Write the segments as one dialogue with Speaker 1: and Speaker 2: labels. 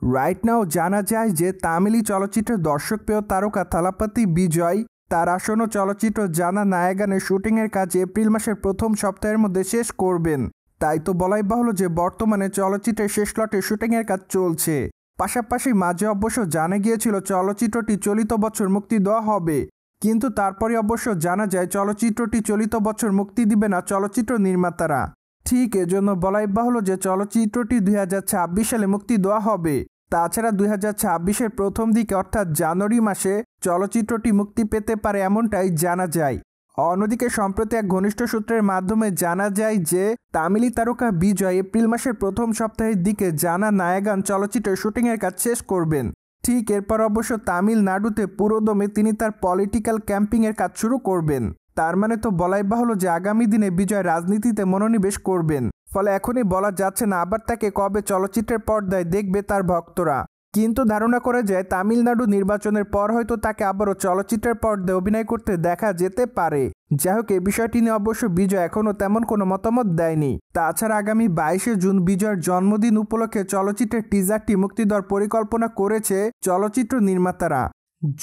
Speaker 1: Right now জানা যায় যে তামিলি চলচ্চিত্রের দর্শকপ্রিয় তারকা থালাপতি বিজয় তার আসন্ন চলচ্চিত্র জানা নায়াগানের শুটিংয়ের কাজ এপ্রিল মাসের প্রথম সপ্তাহের মধ্যে শেষ করবেন। তাই তো বলাই বাহুল্য যে বর্তমানে চলচ্চিত্রের শেষ লটে শুটিংয়ের কাজ চলছে। পাশাপাশি মাঝে অবশ্য জানা গিয়েছিল চলচ্চিত্রটি চলিত বছর মুক্তি দেওয়া হবে, কিন্তু তারপরে অবশ্য জানা যায় চলচ্চিত্রটি চলিত বছর মুক্তি দিবে না চলচ্চিত্র নির্মাতারা। ঠিক এজন্য বলাই বাহুল্য যে চলচ্চিত্রটি 2026 সালে মুক্তি দেওয়া হবে। তাছাড়া 2026-এর প্রথম দিকে অর্থাৎ জানুয়ারি মাসে চলচ্চিত্রটি মুক্তি পেতে পারে এমনটাই জানা যায়। অন্যদিকে সম্প্রতি এক ঘনিষ্ঠ সূত্রের মাধ্যমে জানা যায় যে তামিলি তারকা বিজয় এপ্রিল মাসের প্রথম সপ্তাহের দিকে জানা নায়াগান চলচ্চিত্রের শুটিংয়ের কাজ শেষ করবেন। ঠিক এরপর অবশ্য তামিলনাড়ুতে পুরোদমে তিনি তার পলিটিক্যাল ক্যাম্পিংয়ের কাজ শুরু করবেন। তার মানে তো বলাই বাহুল্য যে আগামী দিনে বিজয় রাজনীতিতে মনোনিবেশ করবেন। ফলে এখনই বলা যাচ্ছে না আবার তাকে কবে চলচ্চিত্রের পর্দায় দেখবে তার ভক্তরা। কিন্তু ধারণা করা যায় তামিলনাড়ু নির্বাচনের পর হয়তো তাকে আবারও চলচ্চিত্রের পর্দায় অভিনয় করতে দেখা যেতে পারে। যাই হোক, এই বিষয়টি নিয়ে অবশ্য বিজয় এখনও তেমন কোনো মতামত দেয়নি। তাছাড়া আগামী 22শে জুন বিজয়ের জন্মদিন উপলক্ষে চলচ্চিত্রের টিজারটি মুক্তি দেওয়ার পরিকল্পনা করেছে চলচ্চিত্র নির্মাতারা।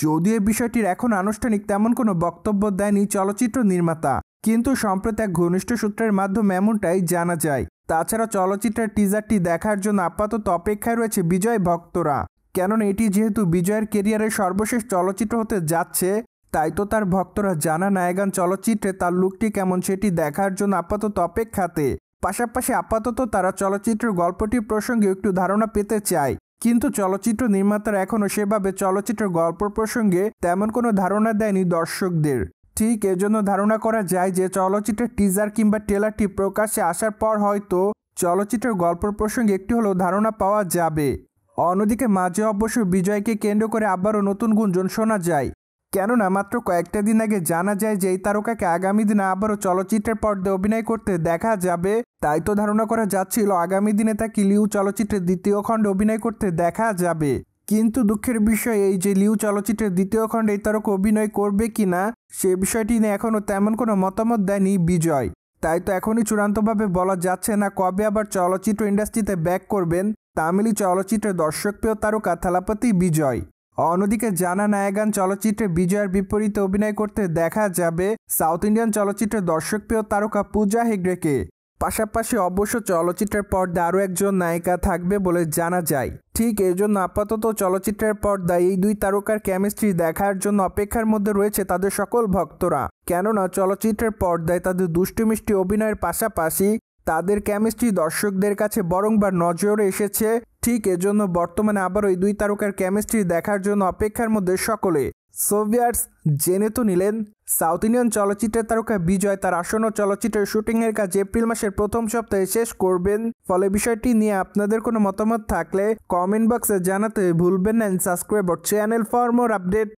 Speaker 1: যদিও এই বিষয়টির এখন আনুষ্ঠানিক তেমন কোনো বক্তব্য দেয়নি চলচ্চিত্র নির্মাতা, কিন্তু সম্প্রতি এক ঘনিষ্ঠ সূত্রের মাধ্যমে এমনটাই জানা যায়। তাছাড়া চলচ্চিত্রের টিজারটি দেখার জন্য আপাতত অপেক্ষায় রয়েছে বিজয় ভক্তরা, কেননা এটি যেহেতু বিজয়ের কেরিয়ারের সর্বশেষ চলচ্চিত্র হতে যাচ্ছে, তাই তো তার ভক্তরা জানা নায়াগান চলচ্চিত্রে তার লুকটি কেমন সেটি দেখার জন্য আপাতত অপেক্ষাতে। পাশাপাশি আপাতত তারা চলচ্চিত্রের গল্পটি প্রসঙ্গে একটু ধারণা পেতে চায়, কিন্তু চলচ্চিত্র নির্মাতারা এখনও সেভাবে চলচ্চিত্রের গল্প প্রসঙ্গে তেমন কোনো ধারণা দেয়নি দর্শকদের। ঠিক এজন্য ধারণা করা যায় যে চলচ্চিত্রের টিজার কিংবা ট্রেলারটি প্রকাশ্যে আসার পর হয়তো চলচ্চিত্রের গল্প প্রসঙ্গে একটু হলেও ধারণা পাওয়া যাবে। অন্যদিকে মাঝে অবশ্য বিজয়কে কেন্দ্র করে আবারও নতুন গুঞ্জন শোনা যায়, কেননা মাত্র কয়েকটা দিন আগে জানা যায় যে এই তারকাকে আগামী দিনে আবারও চলচ্চিত্রের পর্দায় অভিনয় করতে দেখা যাবে। তাই তো ধারণা করা যাচ্ছিল আগামী দিনে তাকে লিউ চলচ্চিত্রের দ্বিতীয় খণ্ডে অভিনয় করতে দেখা যাবে। কিন্তু দুঃখের বিষয় এই যে লিউ চলচ্চিত্রের দ্বিতীয় খণ্ডে এই তারকা অভিনয় করবে কিনা সে বিষয়টি নিয়ে এখনও তেমন কোনো মতামত দেয়নি বিজয়। তাই তো এখনই চূড়ান্তভাবে বলা যাচ্ছে না কবে আবার চলচ্চিত্র ইন্ডাস্ট্রিতে ব্যাক করবেন তামিলি চলচ্চিত্রের দর্শকপ্রিয় তারকা থালাপতি বিজয়। অন্যদিকে জানা নায়াগান চলচ্চিত্রে বিজয়ের বিপরীতে অভিনয় করতে দেখা যাবে সাউথ ইন্ডিয়ান চলচ্চিত্রের দর্শকপ্রিয় তারকা পূজা হেগড়েকে। পাশাপাশি অবশ্য চলচ্চিত্রের পর্দায় আরও একজন নায়িকা থাকবে বলে জানা যায়। ঠিক এজন্য আপাতত চলচ্চিত্রের পর্দায় এই দুই তারকার কেমিস্ট্রি দেখার জন্য অপেক্ষার মধ্যে রয়েছে তাদের সকল ভক্তরা, কেননা চলচ্চিত্রের পর্দায় তাদের দুষ্টু মিষ্টি অভিনয়ের পাশাপাশি তাদের কেমিস্ট্রি দর্শকদের কাছে বরংবার নজরে এসেছে। ঠিক এজন্য বর্তমানে আবারও এই দুই তারকার কেমিস্ট্রি দেখার জন্য অপেক্ষার মধ্যে সকলে। সোভিয়ার্স জেনে তো নিলেন সাউথ ইন্ডিয়ান চলচ্চিত্রের তারকা বিজয় তার আসন্ন চলচ্চিত্রের শুটিংয়ের কাজ এপ্রিল মাসের প্রথম সপ্তাহে শেষ করবেন। ফলে বিষয়টি নিয়ে আপনাদের কোনো মতামত থাকলে কমেন্ট বক্সে জানাতে ভুলবেন না। Subscribe our channel for more update.